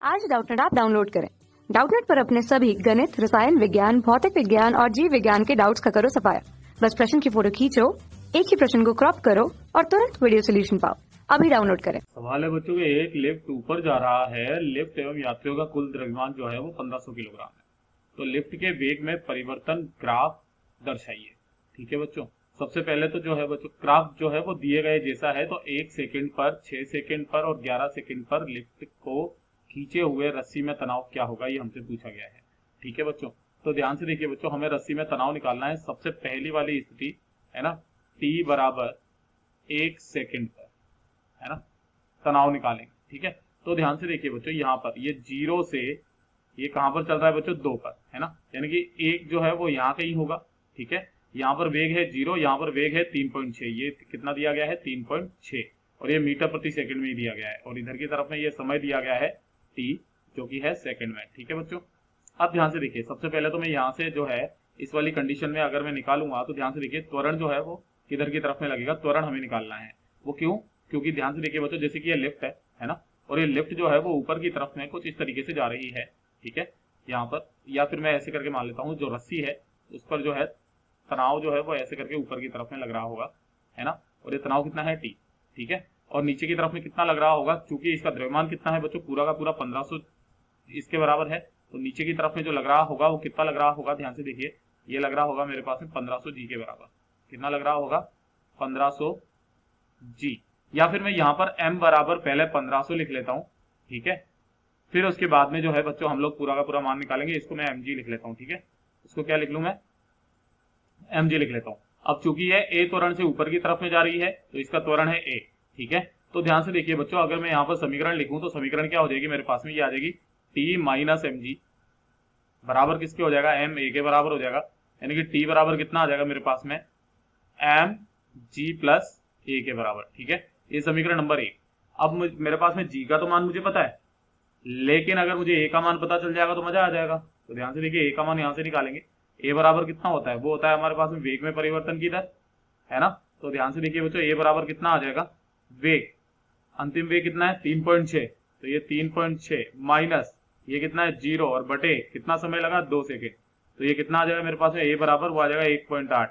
आज Doubtnut app download करें। Doubtnut पर अपने सभी गणित, रसायन विज्ञान, भौतिक विज्ञान और जीव विज्ञान के डाउट्स का करो सफाया। बस प्रश्न की फोटो खींचो, एक ही प्रश्न को क्रॉप करो और तुरंत वीडियो सोल्यूशन पाओ। अभी डाउनलोड करें। सवाल है बच्चों के, एक लिफ्ट ऊपर जा रहा है। लिफ्ट एवं यात्रियों का कुल द्रव्यमान जो है वो 1500 किलोग्राम है। तो लिफ्ट के वेग में परिवर्तन ग्राफ दर्शाइए। ठीक है बच्चों, सबसे पहले तो जो है बच्चों ग्राफ जो है वो दिए गए जैसा है। तो 1 सेकंड पर, 6 सेकंड पर और 11 सेकंड पर लिफ्ट को खींचे हुए रस्सी में तनाव क्या होगा, ये हमसे पूछा गया है। ठीक है बच्चों, तो ध्यान से देखिए बच्चों, हमें रस्सी में तनाव निकालना है। सबसे पहली वाली स्थिति है ना, t बराबर 1 सेकंड पर, है ना, तनाव निकालेंगे। ठीक है, तो ध्यान से देखिए बच्चों, यहाँ पर ये 0 से ये कहां पर चल रहा है बच्चों, 2 पर, है ना, यानी कि 1 जो है वो यहाँ कहीं होगा। ठीक है, यहाँ पर वेग है 0, यहाँ पर वेग है 3.6, ये कितना दिया गया है 3.6, और ये मीटर प्रति सेकंड में ही दिया गया है। और इधर की तरफ में ये समय दिया गया है t, जो कि है सेकंड में। ठीक है बच्चों, अब ध्यान से देखिए, सबसे पहले तो मैं यहाँ से जो है इस वाली कंडीशन में अगर मैं निकालूंगा तो ध्यान से देखिए त्वरण जो है वो किधर की तरफ में लगेगा, त्वरण हमें निकालना है। वो क्यों? क्योंकि ध्यान से देखिए बच्चों, जैसे कि ये लिफ्ट है ना, और ये लिफ्ट जो है वो ऊपर की तरफ में कुछ इस तरीके से जा रही है। ठीक है, यहाँ पर, या फिर मैं ऐसे करके मान लेता हूँ, जो रस्सी है उस पर जो है तनाव जो है वो ऐसे करके ऊपर की तरफ में लग रहा होगा, है ना, और ये तनाव कितना है t। ठीक है, और नीचे की तरफ में कितना लग रहा होगा, क्योंकि इसका द्रव्यमान कितना है बच्चों, पूरा का पूरा 1500 इसके बराबर है। तो नीचे की तरफ में जो लग रहा होगा वो कितना लग रहा होगा, ध्यान से देखिए, ये लग रहा होगा मेरे पास में 1500 जी के बराबर। कितना लग रहा होगा, 1500 जी। या फिर मैं यहाँ पर m बराबर पहले 1500 लिख लेता हूँ। ठीक है, फिर उसके बाद में जो है बच्चों हम लोग पूरा का पूरा मान निकालेंगे। इसको मैं mg लिख लेता हूँ। ठीक है, इसको क्या लिख लूँ मैं, mg लिख लेता हूँ। अब चूंकि ये a त्वरण से ऊपर की तरफ में जा रही है तो इसका त्वरण है a। ठीक है, तो ध्यान से देखिए बच्चों, अगर मैं यहाँ पर समीकरण लिखूं तो समीकरण क्या हो जाएगी मेरे पास में, ये आ जाएगी t माइनस mg बराबर किसके हो जाएगा, m a के बराबर हो जाएगा। यानी कि t बराबर कितना आ जाएगा मेरे पास में, mg प्लस a के बराबर। ठीक है, ये समीकरण नंबर 1। अब मेरे पास में g का तो मान मुझे पता है, लेकिन अगर मुझे a का मान पता चल जाएगा तो मजा आ जाएगा। तो ध्यान से देखिए, a का मान यहाँ से निकालेंगे। a बराबर कितना होता है, वो होता है हमारे पास में वेग में परिवर्तन की दर, है ना। तो ध्यान से देखिए बच्चों, a बराबर कितना आ जाएगा, वेग, अंतिम वेग कितना है 3.6, तो ये 3.6 माइनस ये कितना है 0, और बटे कितना समय लगा 2 सेकेंड, तो ये कितना आ जाएगा मेरे पास में, a बराबर वो आ जाएगा 1.8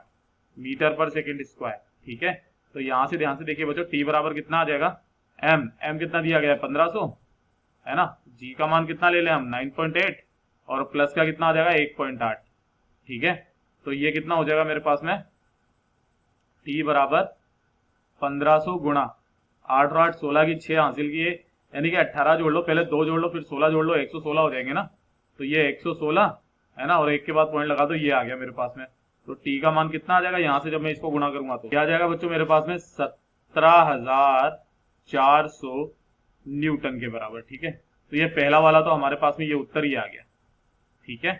मीटर पर सेकेंड स्क्वायर। ठीक है, तो यहाँ से ध्यान से देखिए बच्चों, t बराबर कितना आ जाएगा, m कितना दिया गया है 1500, है ना, g का मान कितना ले लें हम 9.8, और प्लस का कितना आ जाएगा 1.8। ठीक है, तो ये कितना हो जाएगा मेरे पास में, t बराबर 1500 गुणा 8 और 8 16 की 6 हासिल किए, यानी कि 18 जोड़ लो, पहले 2 जोड़ लो फिर 16 जोड़ लो, 116 हो जाएंगे ना। तो ये 116 है ना, और 1 के बाद पॉइंट लगा दो, ये आ गया मेरे पास में। तो t का मान कितना आ जाएगा, यहाँ से जब मैं इसको गुणा करूंगा तो क्या आ जाएगा बच्चों मेरे पास में 17,400 न्यूटन के बराबर। ठीक है, तो ये पहला वाला तो हमारे पास में ये उत्तर ही आ गया। ठीक है,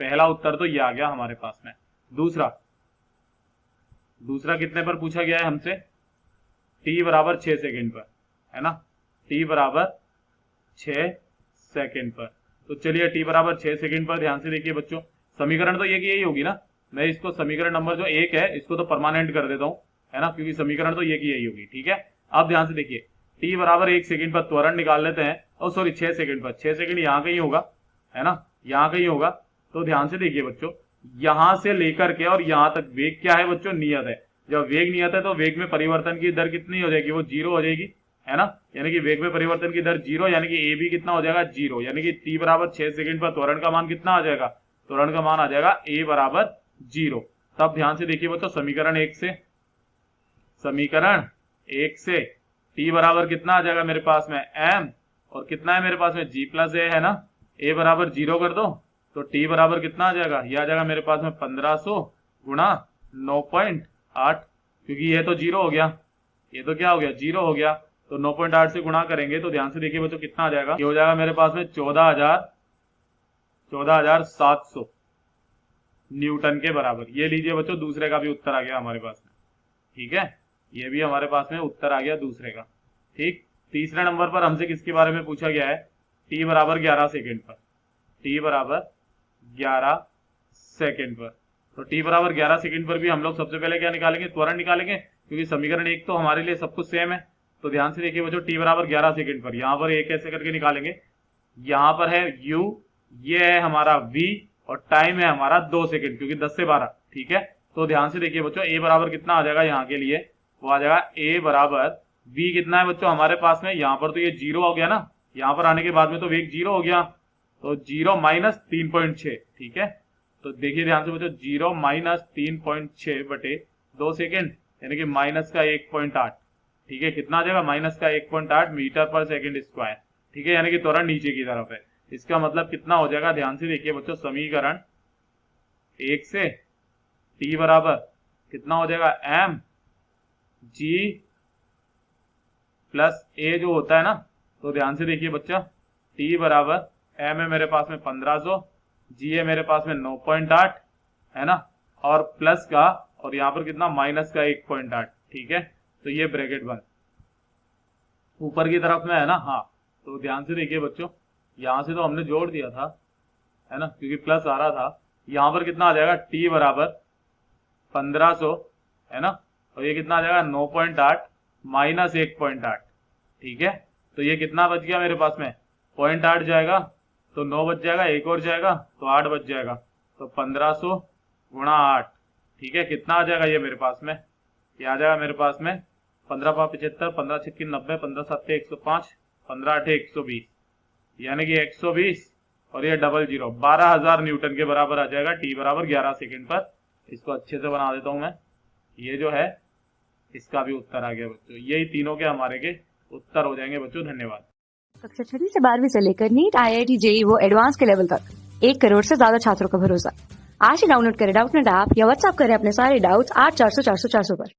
पहला उत्तर तो ये आ गया हमारे पास में। दूसरा कितने पर पूछा गया है हमसे, t बराबर 6 सेकेंड पर, है ना, t बराबर 6 सेकेंड पर। तो चलिए t बराबर 6 सेकेंड पर ध्यान से देखिए बच्चों, समीकरण तो ये की यही होगी ना। मैं इसको समीकरण नंबर जो 1 है इसको तो परमानेंट कर देता हूं, है ना, क्योंकि समीकरण तो ये की यही होगी। ठीक है, अब ध्यान से देखिए, t बराबर 1 सेकेंड पर त्वरण निकाल लेते हैं, और सॉरी 6 सेकेंड पर, 6 सेकेंड यहाँ कहीं होगा, है ना, यहाँ कहीं होगा। तो ध्यान से देखिए बच्चों, यहां से लेकर के और यहां तक वेग क्या है बच्चों, नियत है। जब वेग नियत है तो वेग में परिवर्तन की दर कितनी हो जाएगी, वो 0 हो जाएगी, है ना, यानी कि वेग में परिवर्तन की दर 0, यानी कि ए भी कितना हो जाएगा 0, यानी कि t बराबर 6 सेकंड पर त्वरण का मान कितना आ जाएगा, त्वरण का मान आ जाएगा a बराबर 0। तब ध्यान से देखिए बच्चों, समीकरण 1 से t बराबर कितना आ जाएगा मेरे पास में m, और कितना है मेरे पास में g प्लस a, है ना, a बराबर 0 कर दो तो t बराबर कितना आ जाएगा, यह आ जाएगा मेरे पास में 1500 गुणा 9.8, क्योंकि ये तो 0 हो गया, ये तो क्या हो गया 0 हो गया, तो 9.8 से गुणा करेंगे तो ध्यान से देखिए बच्चों कितना आ जाएगा, ये हो जाएगा मेरे पास में 14,700 न्यूटन के बराबर। ये लीजिए बच्चों, दूसरे का भी उत्तर आ गया हमारे पास में। ठीक है, ये भी हमारे पास में उत्तर आ गया दूसरे का। ठीक, तीसरे नंबर पर हमसे किसके बारे में पूछा गया है, t बराबर 11 सेकेंड पर, t बराबर 11 सेकेंड पर। तो t बराबर 11 सेकेंड पर भी हम लोग सबसे पहले क्या निकालेंगे, त्वरण निकालेंगे, क्योंकि समीकरण 1 तो हमारे लिए सब कुछ सेम है। तो ध्यान से देखिए बच्चों, t बराबर 11 सेकेंड पर, यहाँ पर एक ऐसे करके निकालेंगे, यहाँ पर है u, ये है हमारा v और टाइम है हमारा 2 सेकंड, क्योंकि 10 से 12। ठीक है, तो ध्यान से देखिए बच्चों, a बराबर कितना आ जाएगा यहाँ के लिए, वो आ जाएगा a बराबर v कितना है बच्चों हमारे पास में, यहाँ पर तो ये 0 हो गया ना, यहाँ पर आने के बाद में तो वेग 0 हो गया, तो 0 माइनस 3.6। ठीक है, तो देखिए ध्यान से बच्चों, 0 माइनस 3.6 बटे 2 सेकेंड, यानी कि माइनस का 1.8। ठीक है, कितना आ जाएगा, माइनस का 1.8 मीटर पर सेकेंड स्क्वायर। ठीक है, यानी कि त्वरण नीचे की तरफ है। इसका मतलब कितना हो जाएगा, ध्यान से देखिए बच्चों, समीकरण 1 से t बराबर कितना हो जाएगा, m g प्लस a जो होता है ना, तो ध्यान से देखिए बच्चा, t बराबर m है मेरे पास में 1500, g है मेरे पास में 9.8 है ना, और प्लस का, और यहाँ पर कितना, माइनस का 1.8। ठीक है, तो ये ब्रैकेट बंद, ऊपर की तरफ में है ना। हाँ, तो ध्यान से देखिए बच्चों, यहाँ से तो हमने जोड़ दिया था है ना, क्योंकि प्लस आ रहा था। यहाँ पर कितना आ जाएगा, t बराबर 1500 है ना, और ये कितना आ जाएगा 9.8 माइनस 1.8। ठीक है, तो ये कितना बच गया मेरे पास में, 0.8 जाएगा तो 9 बच जाएगा, एक और जाएगा तो 8 बच जाएगा, तो 1500 गुणा 8। ठीक है, कितना आ जाएगा ये मेरे पास में, ये आ जाएगा मेरे पास में 15 5 75, 15 6 90, 15 7 105, 15 8 120, यानी कि 120 और ये डबल जीरो 12,000 न्यूटन के बराबर आ जाएगा, टी बराबर 11 सेकंड पर। इसको अच्छे से बना देता हूं मैं, ये जो है इसका भी उत्तर आ गया बच्चों। यही तीनों के हमारे के उत्तर हो जाएंगे बच्चों। धन्यवाद। कक्षा 6 से 12वीं से लेकर नीट, IIT, JEE वो एडवांस के लेवल तक 1 करोड़ से ज्यादा छात्रों का भरोसा। आज ही डाउनलोड करें डाउटनेट ऐप या व्हाट्सएप करें अपने सारे डाउट्स 8400 400 400 पर।